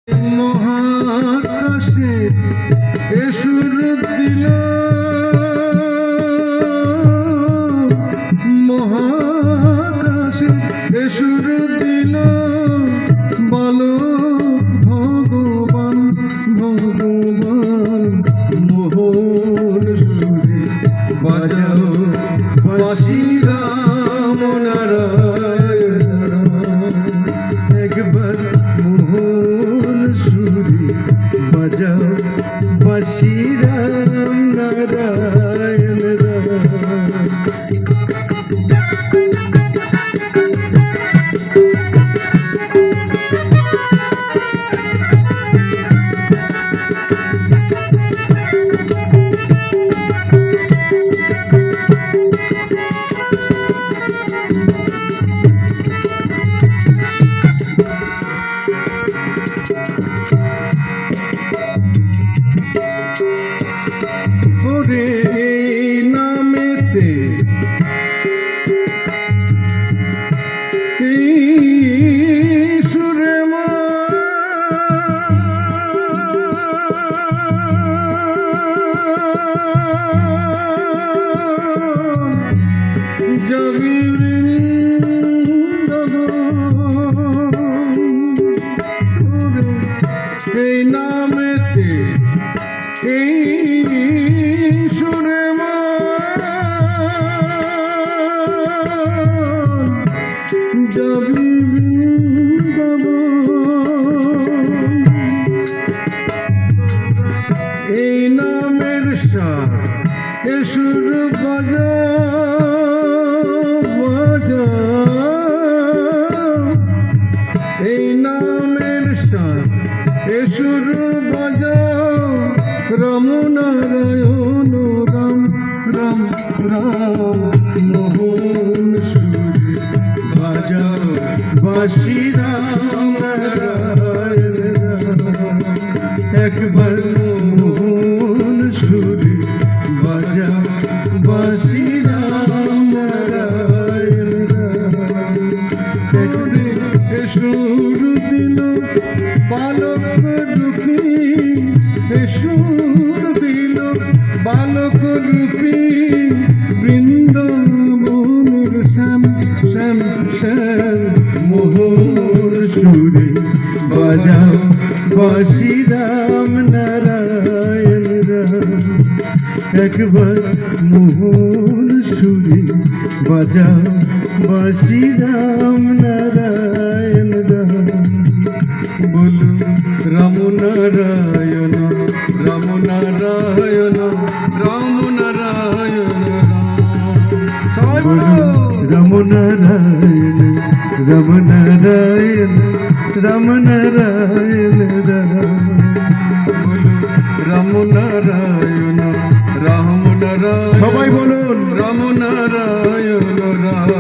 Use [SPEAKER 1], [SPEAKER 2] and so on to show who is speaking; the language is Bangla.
[SPEAKER 1] মহাকাশে এসুর দিল, মহাকাশে এসুর দিল, বলো ভগবান ভগবান মোহন সুরে বাজাও বাঁশি রাম নারায়ণ। একবার মোহন সুরে বাজাও বাঁশি রাম নারায়ণ। ওরে এই নামেতে সুরে যাবি এই নামেতে সুরে যাবি এই নামের সার এসুর বাজা বাজা, এই নামের সার এসুর বাজা, রাম নারায়ণ রাম রাম রাম মোহন সুরে বাজাও বাঁশি রাম নারায়ণ। একবার মোহন সুরে বাজাও বাঁশি রাম নারায়ণ। সুর দিল বালক রূপী, সুর দিল বালক রূপী, বৃন্দাবনের শ্যাম শ্যাম শ্যাম মোহন সুরে বাজাও বাঁশি রাম নারায়ণ রাম। একবার মোহন সুরে বাজাও বাঁশি রাম নারায়ণ রাম। বলুন রাম নারায়ণ রাম নারায়ণ রাম নারায়ণ রাম। রাম নারায়ণ রাম নারায়ণ রাম নারায়ণ রাম। বলুন রাম নারায়ণ রাম নারায়ণ, সবাই বলুন রাম নারায়ণ রাম।